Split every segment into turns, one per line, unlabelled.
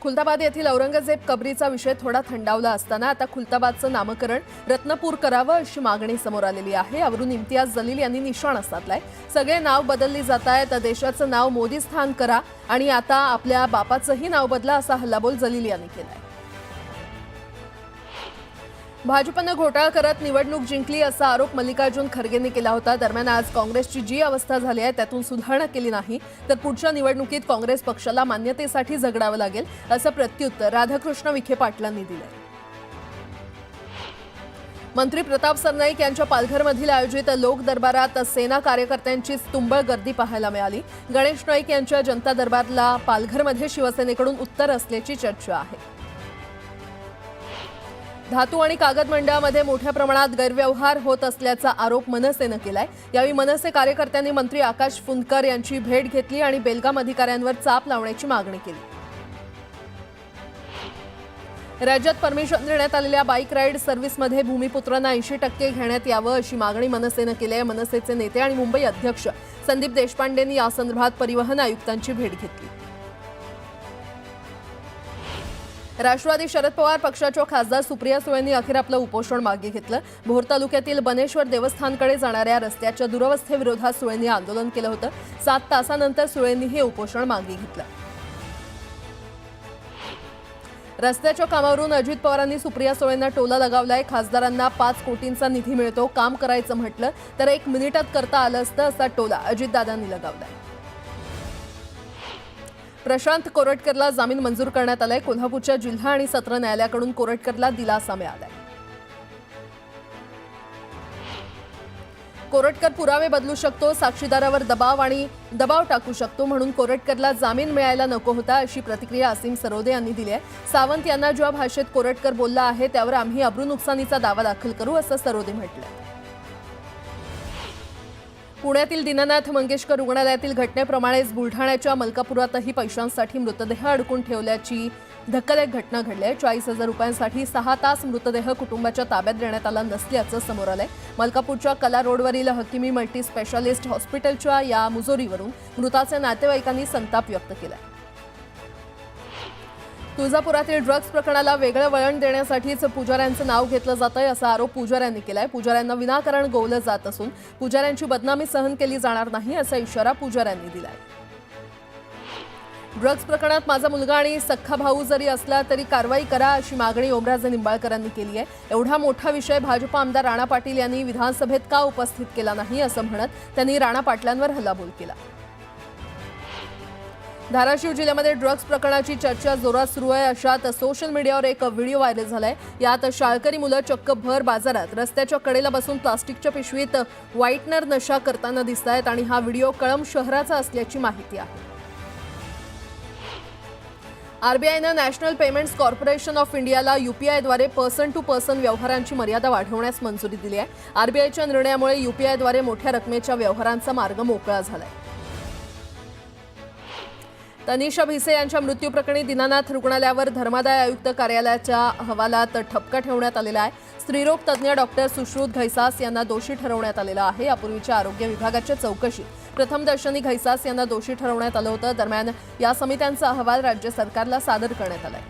खुलताबाद येथील औरंगजेब कबरीचा विषय थोडा थंडावला असताना आता खुलताबादचं नामकरण रत्नपूर करावं अशी मागणी समोर आलेली आहे। यावरून इम्तियाज जलील यांनी निशाणा साधलाय। सगळे नाव बदलली जातायत, देशाचं नाव मोदी स्थान करा आणि आता आपल्या बापाचंही नाव बदला असा हल्लाबोल जलील यांनी केलाय। भाजपनं घोटाळा करत निवडणूक जिंकली असा आरोप मल्लिकार्जुन खरगेंनी केला होता। दरम्यान आज काँग्रेसची जी अवस्था झाली आहे त्यातून सुधारणा केली नाही तर पुढच्या निवडणुकीत काँग्रेस पक्षाला मान्यतेसाठी झगडावं लागेल असं प्रत्युत्तर राधाकृष्ण विखे पाटलांनी दिलंय। मंत्री प्रताप सरनाईक यांच्या पालघरमधील आयोजित लोक दरबारात सेना कार्यकर्त्यांची तुंबळ गर्दी पाहायला मिळाली। गणेश नाईक यांच्या जनता दरबारला पालघरमध्ये शिवसेनेकडून उत्तर असल्याची चर्चा आहे। धातू आणि कागद मंडळामध्ये मोठ्या प्रमाणात गैरव्यवहार होत असल्याचा आरोप मनसेनं केलाय। यावेळी मनसे कार्यकर्त्यांनी मंत्री आकाश फुंदकर यांची भेट घेतली आणि बेलगाम अधिकाऱ्यांवर चाप लावण्याची मागणी केली। राज्यात परमिशन देण्यात आलेल्या बाईक राईड सर्व्हिसमध्ये भूमिपुत्रांना 80% घेण्यात यावं अशी मागणी मनसेनं केली आहे। मनसेचे नेते आणि मुंबई अध्यक्ष संदीप देशपांडेंनी यासंदर्भात परिवहन आयुक्तांची भेट घेतली। राष्ट्रवादी शरद पवार पक्षाच्या खासदार सुप्रिया सुळेंनी अखेर आपलं उपोषण मागे घेतलं। भोर तालुक्यातील बनेश्वर देवस्थानकडे जाणाऱ्या रस्त्याच्या दुरवस्थेविरोधात सुळेंनी आंदोलन केलं होतं। 7 तासानंतर सुळेंनी हे उपोषण मागे घेतलं। रस्त्याच्या कामावरून अजित पवारांनी सुप्रिया सुळेंना टोला लगावलाय। खासदारांना 5 कोटींचा निधी मिळतो, काम करायचं म्हटलं तर 1 मिनिटात करता आलं असतं असा टोला अजितदादांनी लगावलाय। प्रशांत कोरटकरला जामीन मंजूर करण्यात आलाय। कोल्हापूरच्या जिल्हा आणि सत्र न्यायालयाकडून कोरटकरला दिलासा मिळालाय। कोरटकर पुरावे बदलू शकतो, साक्षीदारावर दबाव टाकू शकतो म्हणून कोरटकरला जामीन मिळायला नको होता अशी प्रतिक्रिया असीम सरोदे यांनी दिली आहे। सावंत यांना ज्या भाषेत कोरटकर बोलला आहे त्यावर आम्ही अब्रूनुकसानीचा दावा दाखल करू असं सरोदे म्हटलं। पुण्यातील दीनानाथ मंगेशकर रुग्णालयातील घटनेप्रमाणेच बुलढाण्याच्या मलकापुरातही पैशांसाठी मृतदेह अडकून ठेवल्याची धक्कादायक घटना घडली आहे। 40,000 रुपयांसाठी 6 तास मृतदेह कुटुंबाच्या ताब्यात देण्यात आला नसल्याचं समोर आलंय। मलकापूरच्या कला रोडवरील हकीमी मल्टी स्पेशालिस्ट हॉस्पिटलच्या या मुजोरीवरून मृताच्या नातेवाईकांनी संताप व्यक्त केलाय। तुळजापुरातील ड्रग्ज प्रकरणाला वेगळं वळण देण्यासाठीच पुजाऱ्यांचं नाव घेतलं जातंय असा आरोप पुजाऱ्यांनी केलाय। पुजाऱ्यांना विनाकारण गोवलं जात असून पुजाऱ्यांची बदनामी सहन केली जाणार नाही असा इशारा पुजाऱ्यांनी दिलाय। ड्रग्ज प्रकरणात माझा मुलगा आणि सख्खा भाऊ जरी असला तरी कारवाई करा अशी मागणी ओमराजे निंबाळकरांनी केली आहे। एवढा मोठा विषय भाजप आमदार राणा पाटील यांनी विधानसभेत का उपस्थित केला नाही असं म्हणत त्यांनी राणा पाटलांवर हल्लाबोल केला। धाराशिव जिल्ह्यामध्ये ड्रग्ज प्रकरणाची चर्चा जोरात सुरू आहे। अशात सोशल मीडियावर एक व्हिडिओ व्हायरल झालाय। यात शाळकरी मुलं चक्क भर बाजारात रस्त्याच्या कडेला बसून प्लास्टिकच्या पिशवीत व्हाईटनर नशा करताना दिसतायत आणि हा व्हिडिओ कळंब शहराचा असल्याची माहिती आहे। आरबीआयनं नॅशनल पेमेंट्स कॉर्पोरेशन ऑफ इंडियाला यूपीआयद्वारे पर्सन टू पर्सन व्यवहारांची मर्यादा वाढवण्यास मंजुरी दिली आहे। आरबीआयच्या निर्णयामुळे यूपीआयद्वारे मोठ्या रकमेच्या व्यवहारांचा मार्ग मोकळा झालाय। तनिषा भिसे यांच्या मृत्यूप्रकरणी दीनानाथ रुग्णालयावर धर्मादाय आयुक्त कार्यालयाच्या अहवालात ठपका ठेवण्यात आलेला आहे। स्त्रीरोग तज्ज्ञ डॉक्टर सुश्रुत घैसास यांना दोषी ठरवण्यात आलेलं आहे। यापूर्वीच्या आरोग्य विभागाच्या चौकशीत प्रथमदर्शनी घैसास यांना दोषी ठरवण्यात आलं होतं। दरम्यान या समित्यांचा अहवाल राज्य सरकारला सादर करण्यात आलाय।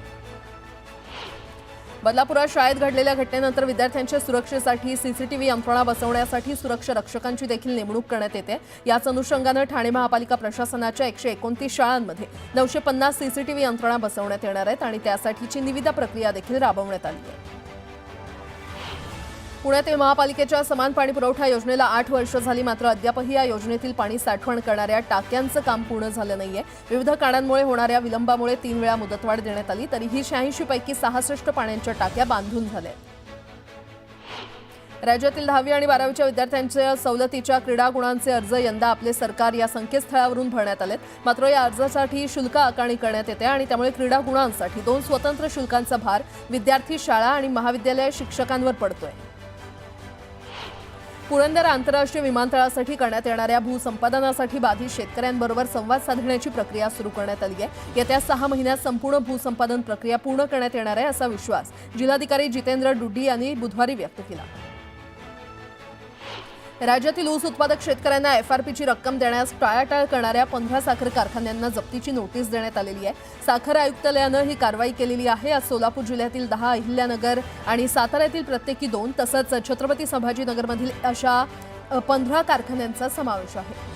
बदलापुरात शाळेत घडलेल्या घटनेनंतर विद्यार्थ्यांच्या सुरक्षेसाठी सीसीटीव्ही यंत्रणा बसवण्यासाठी सुरक्षा रक्षकांची देखील नेमणूक करण्यात येते। याच अनुषंगानं ठाणे महापालिका प्रशासनाच्या 129 शाळांमध्ये 950 सीसीटीव्ही यंत्रणा बसवण्यात येणार आहेत आणि त्यासाठीची निविदा प्रक्रिया देखील राबवण्यात आली आहे। पुण्यातील महापालिकेच्या समान पाणी पुरवठा योजनेला 8 वर्ष झाली, मात्र अद्यापही या योजनेतील पाणी साठवण करणाऱ्या टाक्यांचं काम पूर्ण झालं नाहीये। विविध कारणांमुळे होणाऱ्या विलंबामुळे 3 वेळा मुदतवाढ देण्यात आली, तरीही 86 पैकी 66 पाण्याच्या टाक्या बांधून झाल्या। राज्यातील 10वी आणि 12वीच्या विद्यार्थ्यांच्या सवलतीच्या क्रीडा गुणांचे अर्ज यंदा आपले सरकार या संकेतस्थळावरून भरण्यात आलेत। मात्र या अर्जासाठी शुल्क आकारणी करण्यात येते आणि त्यामुळे क्रीडा गुणांसाठी 2 स्वतंत्र शुल्कांचा भार विद्यार्थी, शाळा आणि महाविद्यालय शिक्षकांवर पडतोय। पुरंदर आंतरराष्ट्रीय विमानतळासाठी करण्यात येणाऱ्या भूसंपादनासाठी बाधित शेतकऱ्यांबरोबर संवाद साधण्याची प्रक्रिया सुरू करण्यात आली आहे। येत्या 6 महिन्यात संपूर्ण भूसंपादन प्रक्रिया पूर्ण करण्यात येणार आहे असा विश्वास जिल्हाधिकारी जितेंद्र डुड्डी यांनी बुधवारी व्यक्त केला। राज्यातील ऊस उत्पादक शेतकऱ्यांना एफआरपीची रक्कम देण्यास टाळाटाळ करणाऱ्या 15 साखर कारखान्यांना जप्तीची नोटीस देण्यात आलेली आहे। साखर आयुक्तालयानं ही कारवाई केलेली आहे। आज सोलापूर जिल्ह्यातील 10, अहिल्यानगर आणि साताऱ्यातील प्रत्येकी 2 तसंच छत्रपती संभाजीनगरमधील अशा 15 कारखान्यांचा समावेश आहे।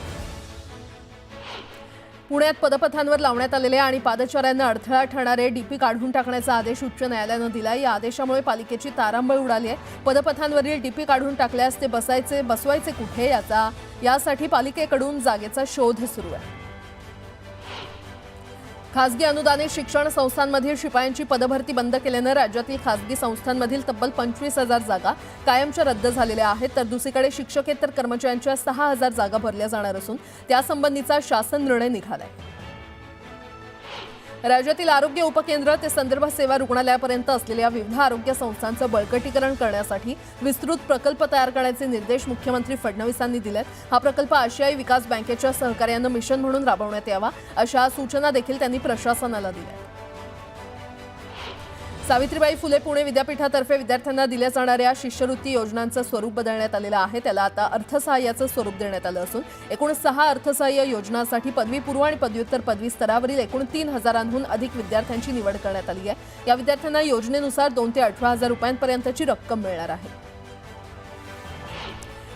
पुण्यात पदपथांवर लावण्यात आलेले आणि पादचाऱ्यांना अडथळा ठरणारे डीपी काढून टाकण्याचा आदेश उच्च न्यायालयानं दिला। या आदेशामुळे पालिकेची तारांबळ उडाली आहे। पदपथांवरील डीपी काढून टाकल्यास ते बसवायचे कुठे यासाठी पालिकेकडून जागेचा शोध सुरू आहे। खासगी अनुदानित शिक्षण संस्थांमधील शिपायांची पदभरती बंद केल्यानं राज्यातील खासगी संस्थांमधील तब्बल 25,000 जागा कायमच्या रद्द झालेल्या आहेत। तर दुसरीकडे शिक्षकेतर कर्मचाऱ्यांच्या 6,000 जागा भरल्या जाणार असून त्यासंबंधीचा शासन निर्णय निघालाय। राज्यातील आरोग्य उपकेंद्र ते संदर्भ सेवा रुग्णालयापर्यंत असलेल्या विविध आरोग्य संस्थांचं बळकटीकरण करण्यासाठी विस्तृत प्रकल्प तयार करण्याचे निर्देश मुख्यमंत्री फडणवीसांनी दिलेत। हा प्रकल्प आशियाई विकास बँकेच्या सहकार्यानं मिशन म्हणून राबवण्यात यावा अशा सूचना देखील त्यांनी प्रशासनाला दिल्या। सावित्रीबाई फुले पुणे विद्यापीठातर्फे विद्यार्थ्यांना दिल्या जाणाऱ्या शिष्यवृत्ती योजनांचं स्वरूप बदलण्यात आलेलं आहे। त्याला आता अर्थसहाय्याचं स्वरूप देण्यात आलं असून एकूण 6 अर्थसहाय्य योजनांसाठी पदवीपूर्व आणि पदव्युत्तर पदवी स्तरावरील एकूण 3,000हून अधिक विद्यार्थ्यांची निवड करण्यात आली आहे। या विद्यार्थ्यांना योजनेनुसार 2 ते 18,000 रुपयांपर्यंतची रक्कम मिळणार आहे।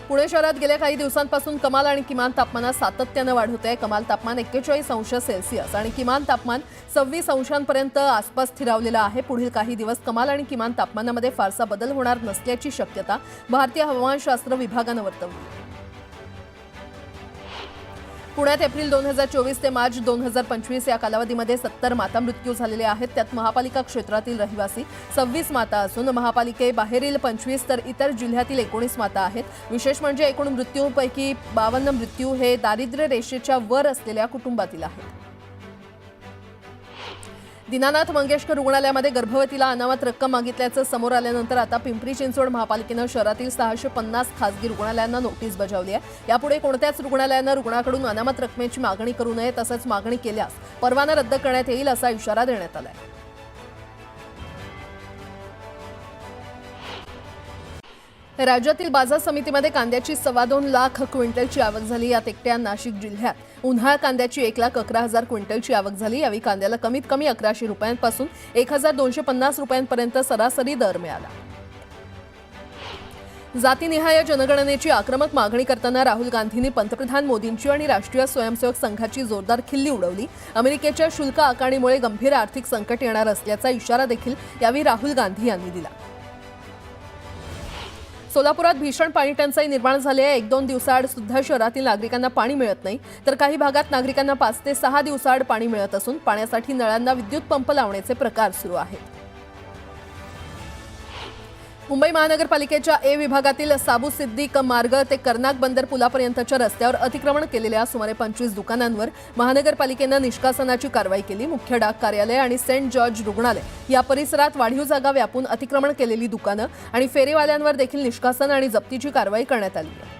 पुणे शहरात गेल्या काही दिवसांपासून कमाल आणि किमान तापमानात सातत्यानं वाढ होते आहे। कमाल तापमान 41 अंश सेल्सिअस आणि किमान तापमान 26 अंशांपर्यंत आसपास स्थिरावलेलं आहे। पुढील काही दिवस कमाल आणि किमान तापमानामध्ये फारसा बदल होणार नसल्याची शक्यता भारतीय हवामानशास्त्र विभागानं वर्तवली। पुण्यात एप्रिल 2024 ते मार्च 2025 या कालावधीमध्ये 70 माता मृत्यू झालेले आहेत। त्यात महापालिका क्षेत्रातील रहिवासी 26 माता असून महापालिकेबाहेरील 25 तर इतर जिल्ह्यातील 19 माता आहेत। विशेष म्हणजे एकूण मृत्यूंपैकी 52 मृत्यू हे दारिद्र्य रेषेच्या वर असलेल्या कुटुंबातील आहेत। दीनानाथ मंगेशकर रुग्णालयामध्ये गर्भवतीला अनामत रक्कम मागितल्याचं समोर आल्यानंतर आता पिंपरी चिंचवड महापालिकेनं शहरातील 650 खासगी रुग्णालयांना नोटीस बजावली आहे। यापुढे कोणत्याच रुग्णालयानं रुग्णाकडून अनामत रकमेची मागणी करू नये, तसंच मागणी केल्यास परवाना रद्द करण्यात येईल असा इशारा देण्यात आला आहे। राज्यातील बाजार समितीमध्ये कांद्याची 2.25 लाख क्विंटलची आवक झाली। यात एकट्या नाशिक जिल्ह्यात उन्हाळ कांद्याची 1,11,000 क्विंटलची आवक झाली। यावेळी कांद्याला कमीत कमी 1,100 रुपयांपासून 1,250 रुपयांपर्यंत सरासरी दर मिळाला। जातीनिहाय जनगणनेची आक्रमक मागणी करताना राहुल गांधींनी पंतप्रधान मोदींची आणि राष्ट्रीय स्वयंसेवक संघाची जोरदार खिल्ली उडवली। अमेरिकेच्या शुल्क आकारणीमुळे गंभीर आर्थिक संकट येणार असल्याचा इशारा देखील यावेळी राहुल गांधी यांनी दिला। सोलापुरात भीषण पाणी टंचाई निर्माण झाली आहे। 1-2 दिवसाआड सुद्धा शहरातील नागरिकांना पाणी मिळत नाही, तर काही भागात नागरिकांना 5 ते 6 दिवसाआड पाणी मिळत असून पाण्यासाठी नळांना विद्युत पंप लावण्याचे प्रकार सुरू आहेत। मुंबई महानगरपालिकेच्या ए विभागातील साबू सिद्दीक मार्ग ते कर्नाक बंदर पुलापर्यंतच्या रस्त्यावर अतिक्रमण केलेल्या सुमारे 25 दुकानांवर महानगरपालिकेनं निष्कासनाची कारवाई केली। मुख्य डाक कार्यालय आणि सेंट जॉर्ज रुग्णालय या परिसरात वाढीव जागा व्यापून अतिक्रमण केलेली दुकानं आणि फेरीवाल्यांवर देखील निष्कासन आणि जप्तीची कारवाई करण्यात आली आहे।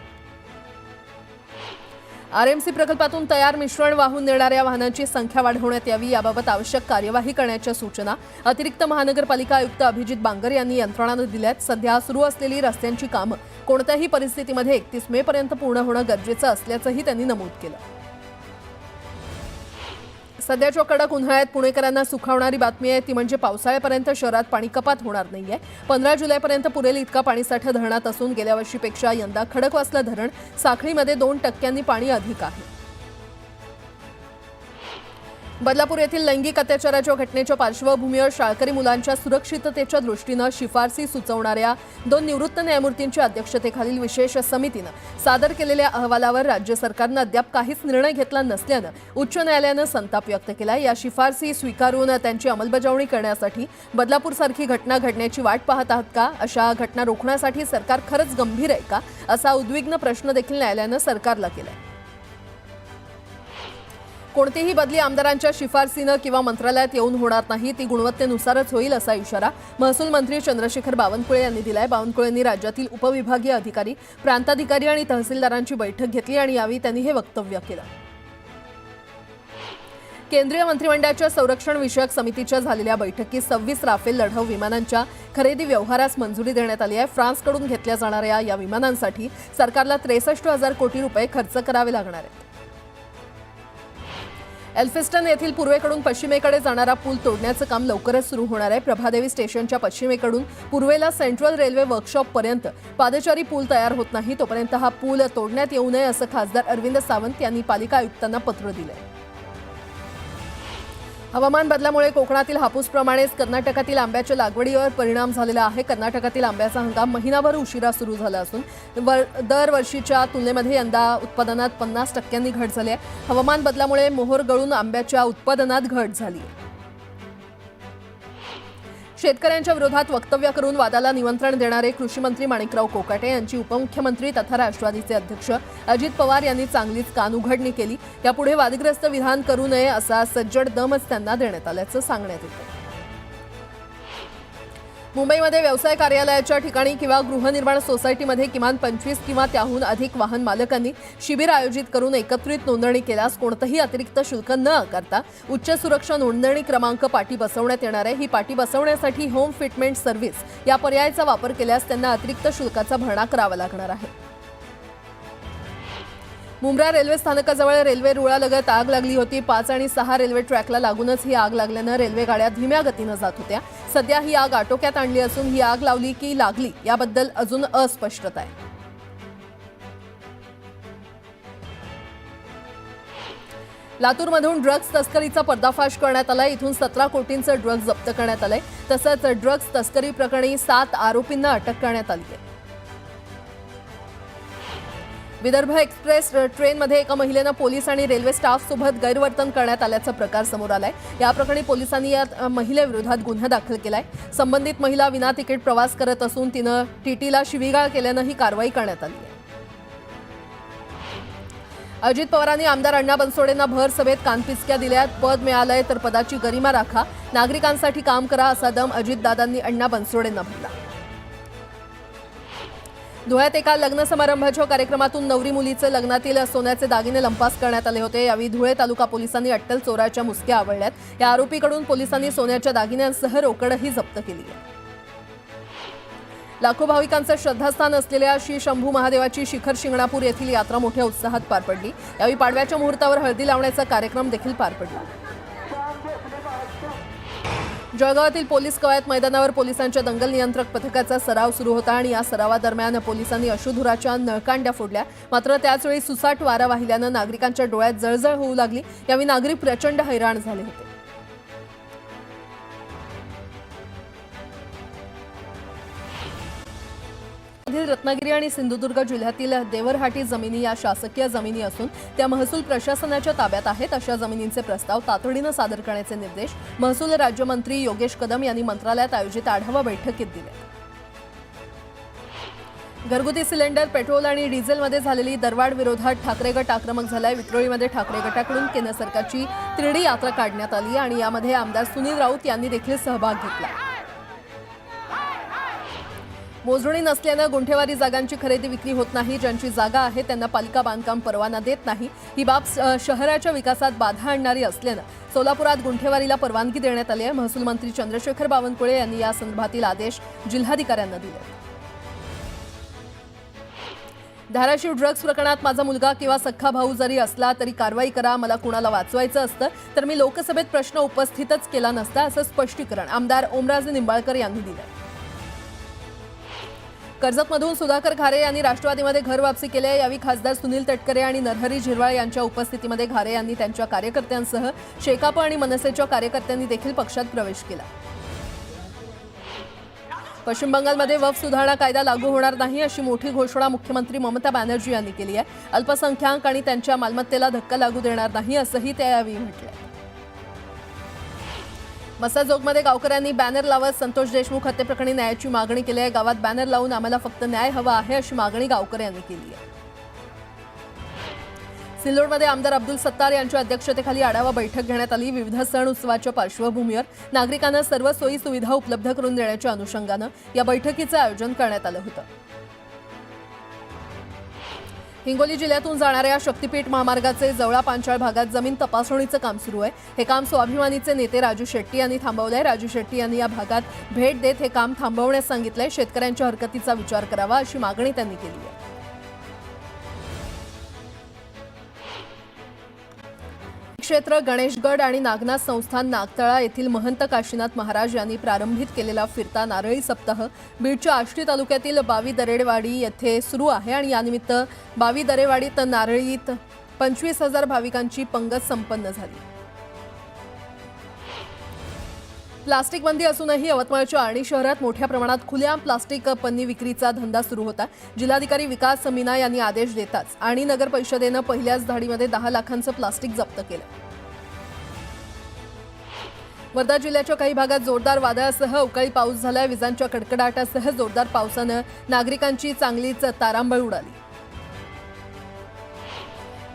आरएमसी प्रकल्पातून तयार मिश्रण वाहून नेणाऱ्या वाहनांची संख्या वाढवण्यात यावी, याबाबत आवश्यक कार्यवाही करण्याच्या सूचना अतिरिक्त महानगरपालिका आयुक्त अभिजित बांगर यांनी यंत्रणांना दिल्यात। सध्या सुरू असलेली रस्त्यांची कामं कोणत्याही परिस्थितीमध्ये 31 मे पर्यंत पूर्ण होणं गरजेचं असल्याचंही त्यांनी नमूद केलं। सध्याच्या कडक उन्हाळ्यात पुणेकरांना सुखावणारी बातमी आहे ती म्हणजे पावसाळ्यापर्यंत शहरात पाणी कपात होणार नाहीये। 15 जुलैपर्यंत पुरेल इतका पाणीसाठा धरणात असून गेल्या वर्षीपेक्षा यंदा खडकवासला धरण साखळीमध्ये 2% पाणी अधिक आहे। बदलापूर येथील लैंगिक अत्याचाराच्या घटनेच्या पार्श्वभूमीवर शाळकरी मुलांच्या सुरक्षिततेच्या दृष्टीनं शिफारसी सुचवणाऱ्या 2 निवृत्त न्यायमूर्तींच्या अध्यक्षतेखालील विशेष समितीनं सादर केलेल्या अहवालावर राज्य सरकारनं अद्याप काहीच निर्णय घेतला नसल्यानं उच्च न्यायालयानं संताप व्यक्त केला। या शिफारसी स्वीकारून त्यांची अंमलबजावणी करण्यासाठी बदलापूरसारखी घटना घडण्याची वाट पाहत आहात का? अशा घटना रोखण्यासाठी सरकार खरंच गंभीर आहे का? असा उद्विग्न प्रश्न देखील न्यायालयानं सरकारला केलाय। कोणतीही बदली आमदारांच्या शिफारसीनं किंवा मंत्रालयात येऊन होणार नाही, ती गुणवत्तेनुसारच होईल असा इशारा महसूल मंत्री चंद्रशेखर बावनकुळे यांनी दिलाय। बावनकुळेंनी राज्यातील उपविभागीय अधिकारी, प्रांताधिकारी आणि तहसीलदारांची बैठक घेतली आणि यावेळी त्यांनी हे वक्तव्य केलं। केंद्रीय मंत्रिमंडळाच्या संरक्षण विषयक समितीच्या झालेल्या बैठकीत 26 राफेल लढाऊ विमानांच्या खरेदी व्यवहारास मंजुरी देण्यात आली आहे. फ्रान्सकडून घेतल्या जाणाऱ्या या विमानांसाठी सरकारला 63,000 कोटी रुपये खर्च करावे लागणार आहेत. एल्फिस्टन येथील पूर्वेकडून पश्चिमेकडे जाणारा पूल तोडण्याचं काम लवकरच सुरू होणार आहे. प्रभादेवी स्टेशनच्या पश्चिमेकडून पूर्वेला सेंट्रल रेल्वे वर्कशॉपपर्यंत पादचारी पूल तयार होत नाही, तोपर्यंत हा पूल तोडण्यात येऊ नये असं खासदार अरविंद सावंत यांनी पालिका आयुक्तांना पत्र दिलंय. हवामान बदलामुळे कोकणातील हापूसप्रमाणेच कर्नाटकातील आंब्याच्या लागवडीवर परिणाम झालेला आहे. कर्नाटकातील आंब्याचा हंगाम महिनाभर उशिरा सुरू झाला असून दरवर्षीच्या तुलनेमध्ये यंदा उत्पादनात 50% घट झाली आहे. हवामान बदलामुळे मोहोर गळून आंब्याच्या उत्पादनात घट झाली आहे. शेतकऱ्यांच्या विरोधात वक्तव्य करून वादाला निमंत्रण देणारे कृषी मंत्री माणिकराव कोकाटे यांची उपमुख्यमंत्री तथा राष्ट्रवादीचे अध्यक्ष अजित पवार यांनी चांगलीच कानउघडणी केली. यापुढे वादग्रस्त विधान करू नये असा सज्जड दमच त्यांना देण्यात आल्याचं सांगण्यात येतं. मुंबईमध्ये व्यवसाय कार्यालयाच्या ठिकाणी किंवा गृहनिर्माण सोसायटीमध्ये किमान 25 किंवा त्याहून अधिक वाहन मालकांनी शिबिर आयोजित करून एकत्रित नोंदणी केल्यास कोणतंही अतिरिक्त शुल्क न आकारता उच्च सुरक्षा नोंदणी क्रमांक पाटी बसवण्यात येणार आहे. ही पाटी बसवण्यासाठी होम फिटमेंट सर्व्हिस या पर्यायाचा वापर केल्यास त्यांना अतिरिक्त शुल्काचा भरणा करावा लागणार आहे. मुंब्रा रेल्वे स्थानकाजवळ रेल्वे रुळालगत आग लागली होती. 5 आणि 6 रेल्वे ट्रॅकला लागूनच ही आग लागल्यानं रेल्वे गाड्या धीम्या गतीनं जात होत्या. सध्या ही आग आटोक्यात आणली असून ही आग लावली की लागली याबद्दल अजून अस्पष्टता आहे. लातूरमधून ड्रग्ज तस्करीचा पर्दाफाश करण्यात आलाय. इथून 17 कोटींचं ड्रग्ज जप्त करण्यात आलंय. तसंच ड्रग्ज तस्करी प्रकरणी 7 आरोपींना अटक करण्यात आली आहे. विदर्भ एक्सप्रेस ट्रेनमध्ये एका महिलेनं पोलीस आणि रेल्वे स्टाफसोबत गैरवर्तन करण्यात आल्याचा प्रकार समोर आलाय. या प्रकरणी पोलिसांनी या महिलेविरोधात गुन्हा दाखल केलाय. संबंधित महिला विना तिकीट प्रवास करत असून तिनं टीटीला शिवीगाळ केल्यानं ही कारवाई करण्यात आली आहे. अजित पवारांनी आमदार अण्णा बनसोडेंना भर सभेत कानपिचक्या दिल्यात. पद मिळालंय तर पदाची गरिमा राखा, नागरिकांसाठी काम करा असा दम अजितदादांनी अण्णा बनसोडेंना भरला. धुळ्यात एका लग्न समारंभाच्या कार्यक्रमातून नवरी मुलीचे लग्नातील सोन्याचे दागिने लंपास करण्यात आले होते. यावेळी धुळे तालुका पोलिसांनी अट्टल चोराच्या मुसक्या आवळल्यात. या आरोपीकडून पोलिसांनी सोन्याच्या दागिन्यांसह रोकडही जप्त केली आहे. लाखो भाविकांचं श्रद्धास्थान असलेल्या श्री शंभू महादेवाची शिखर शिंगणापूर येथील यात्रा मोठ्या उत्साहात पार पडली. यावेळी पाडव्याच्या मुहूर्तावर हळदी लावण्याचा कार्यक्रम देखील पार पडला. जळगावातील पोलीस कवायत मैदानावर पोलिसांच्या दंगल नियंत्रक पथकाचा सराव सुरू होता आणि या सरावादरम्यान पोलिसांनी अश्रुधुराच्या नळकांड्या फोडल्या. मात्र त्याचवेळी सुसाट वारा वाहिल्यानं नागरिकांच्या डोळ्यात जळजळ होऊ लागली. यावेळी नागरिक प्रचंड हैराण झाले होते. रत्नागिरी आणि सिंधुदुर्ग जिल्ह्यातील देवरहाटी जमिनी या शासकीय जमिनी असून त्या महसूल प्रशासनाच्या ताब्यात आहेत. अशा जमिनींचे प्रस्ताव तातडीनं सादर करण्याचे निर्देश महसूल राज्यमंत्री योगेश कदम यांनी मंत्रालयात आयोजित आढावा बैठकीत दिले. घरगुती सिलेंडर, पेट्रोल आणि डिझेलमध्ये झालेली दरवाढ विरोधात ठाकरे गट आक्रमक झालाय. विक्रोळीमध्ये ठाकरे गटाकडून केंद्र सरकारची त्रिडी यात्रा काढण्यात आली आणि यामध्ये आमदार सुनील राऊत यांनी देखील सहभाग घेतला. मोजणी नसल्यानं गुंठेवारी जागांची खरेदी विक्री होत नाही. ज्यांची जागा आहे त्यांना पालिका बांधकाम परवाना देत नाही. ही बाब शहराच्या विकासात बाधा आणणारी असल्यानं सोलापुरात गुंठेवारीला परवानगी देण्यात आली आहे. महसूल मंत्री चंद्रशेखर बावनकुळे यांनी या संदर्भातील आदेश जिल्हाधिकाऱ्यांना दिले. धाराशिव ड्रग्ज प्रकरणात माझा मुलगा किंवा सख्खा भाऊ जरी असला तरी कारवाई करा. मला कुणाला वाचवायचं असतं तर मी लोकसभेत प्रश्न उपस्थितच केला नसता असं स्पष्टीकरण आमदार ओमराजे निंबाळकर यांनी दिलं. कर्जतमधून सुधाकर घारे यांनी राष्ट्रवादीमध्ये घर वापसी केली आहे. यावेळी खासदार सुनील तटकरे आणि नरहरी झिरवाळ यांच्या उपस्थितीमध्ये घारे यांनी त्यांच्या कार्यकर्त्यांसह शेकाप आणि मनसेच्या कार्यकर्त्यांनी देखील पक्षात प्रवेश केला. पश्चिम बंगालमध्ये वक्फ सुधारणा कायदा लागू होणार नाही अशी मोठी घोषणा मुख्यमंत्री ममता बॅनर्जी यांनी केली आहे. अल्पसंख्याक आणि त्यांच्या मालमत्तेला धक्का लागू देणार नाही असंही त्या यावेळी म्हटलं. मसाजोगमध्ये गावकऱ्यांनी बॅनर लावत संतोष देशमुख हत्येप्रकरणी न्यायाची मागणी केली आहे. गावात बॅनर लावून आम्हाला फक्त न्याय हवा आहे अशी मागणी गावकऱ्यांनी केली आहे. सिल्लोडमध्ये आमदार अब्दुल सत्तार यांच्या अध्यक्षतेखाली आढावा बैठक घेण्यात आली. विविध सण उत्सवाच्या पार्श्वभूमीवर नागरिकांना सर्व सोयी सुविधा उपलब्ध करून देण्याच्या अनुषंगानं या बैठकीचं आयोजन करण्यात आलं होतं. हिंगोली जिल्ह्यातून जाणाऱ्या शक्तीपीठ महामार्गाचे जवळा पांचाळ भागात जमीन तपासणीचं काम सुरू आहे। हे काम स्वाभिमानीचे नेते राजू शेट्टी यांनी थांबवलंय। राजू शेट्टी यांनी या भागात भेट देत हे काम थांबवण्यास सांगितलंय। शेतकऱ्यांच्या हरकतीचा विचार करावा अशी मागणी त्यांनी केली आहे। क्षेत्र गणेशगड आणि नागनाथ संस्थान नागतळा येथील महंत काशीनाथ महाराज यांनी प्रारंभित केलेला फिरता नारळी सप्ताह बीडच्या आष्टी तालुक्यातील बावी दरेवाडी येथे सुरू आहे आणि यानिमित्त बावी दरेवाडीत नारळीत 25,000 भाविकांची पंगत संपन्न झाली। प्लास्टिक बंदी असूनही यवतमाळच्या आर्णी शहरात मोठ्या प्रमाणात खुलेआम प्लास्टिक पन्नी विक्रीचा धंदा सुरू होता। जिल्हाधिकारी विकास मीना यांनी आदेश देताच आर्णी नगर परिषदेनं पहिल्याच धाडीमध्ये 10 लाखांचं प्लास्टिक जप्त केलं। वर्धा जिल्ह्याच्या काही भागात जोरदार वादळासह अवकाळी पाऊस झालाय। विजांच्या कडकडाटासह जोरदार पावसानं नागरिकांची चांगलीच तारांबळ उडाली।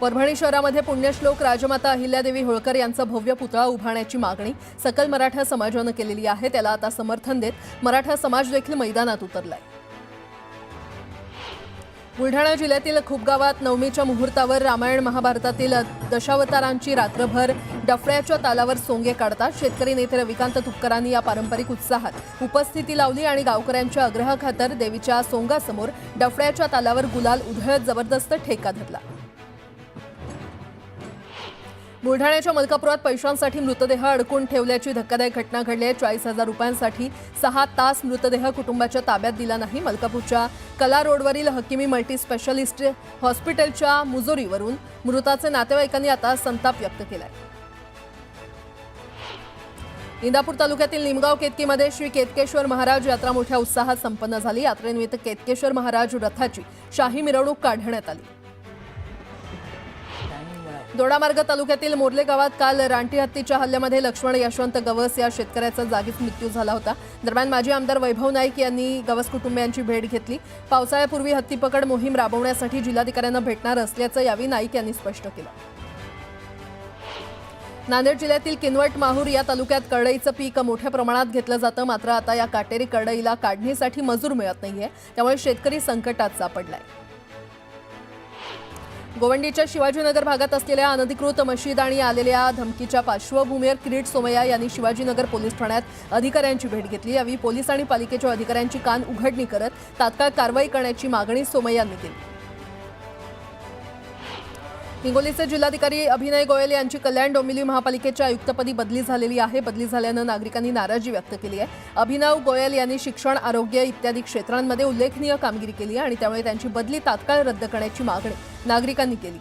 परभणी शहरामध्ये पुण्यश्लोक राजमाता अहिल्यादेवी होळकर यांचा भव्य पुतळा उभारण्याची मागणी सकल मराठा समाजानं केलेली आहे। त्याला आता समर्थन देत मराठा समाज देखील मैदानात उतरलाय। बुलढाणा जिल्ह्यातील खूप गावात नवमीच्या मुहूर्तावर रामायण महाभारतातील दशावतारांची रात्रभर डफळ्याच्या तालावर सोंगे काढतात। शेतकरी नेते रविकांत तुपकरांनी या पारंपरिक उत्साहात उपस्थिती लावली आणि गावकऱ्यांच्या आग्रहाखातर देवीच्या सोंगासमोर डफळ्याच्या तालावर गुलाल उधळत जबरदस्त ठेका धरला। बुलढाण्याच्या मलकापुरात पैशांसाठी मृतदेह अडकून ठेवल्याची धक्कादायक घटना घडली आहे। 40,000 रुपयांसाठी 6 तास मृतदेह कुटुंबाच्या ताब्यात दिला नाही। मलकापूरच्या कला रोडवरील हकीमी मल्टी स्पेशालिस्ट हॉस्पिटलच्या मुजोरीवरून मृताचे नातेवाईकांनी आता संताप व्यक्त केलाय। इंदापूर तालुक्यातील निमगाव केतकीमध्ये श्री केतकेश्वर महाराज यात्रा मोठ्या उत्साहात संपन्न झाली। यात्रेनिमित्त केतकेश्वर महाराज रथाची शाही मिरवणूक काढण्यात आली। दोडामार्ग तालुक्यातील मोर्ले गावात काल रानटी हत्तीच्या हल्ल्यामध्ये लक्ष्मण यशवंत गवस या शेतकऱ्याचा जागीच मृत्यू झाला होता। दरम्यान माजी आमदार वैभव नाईक यांनी गवस कुटुंबियांची भेट घेतली। पावसाळ्यापूर्वी हत्तीपकड मोहीम राबवण्यासाठी जिल्हाधिकाऱ्यांना भेटणार असल्याचं यावेळी नाईक यांनी स्पष्ट केलं। नांदेड जिल्ह्यातील किनवट माहूर या तालुक्यात करडईचं पीक मोठ्या प्रमाणात घेतलं जातं। मात्र आता या काटेरी करडईला काढणीसाठी मजूर मिळत नाहीये, त्यामुळे शेतकरी संकटात सापडलाय। गोवंडीच्या शिवाजीनगर भागात असलेल्या अनधिकृत मशीद आणि आलेल्या धमकीच्या पार्श्वभूमीवर किरीट सोमय्या यांनी शिवाजीनगर पोलीस ठाण्यात अधिकाऱ्यांची भेट घेतली। यावेळी पोलीस आणि पालिकेच्या अधिकाऱ्यांची कान उघडणी करत तात्काळ कारवाई करण्याची मागणी सोमय्यांनी केली। हिंगोलीचे जिल्हाधिकारी अभिनय गोयल यांची कल्याण डोंबिवली महापालिकेच्या आयुक्तपदी बदली झालेली आहे। बदली झाल्यानं नागरिकांनी नाराजी व्यक्त केली आहे। अभिनव गोयल यांनी शिक्षण, आरोग्य इत्यादी क्षेत्रांमध्ये उल्लेखनीय कामगिरी केली आणि त्यामुळे त्यांची बदली तात्काळ रद्द करण्याची मागणी नागरिकांनी केली।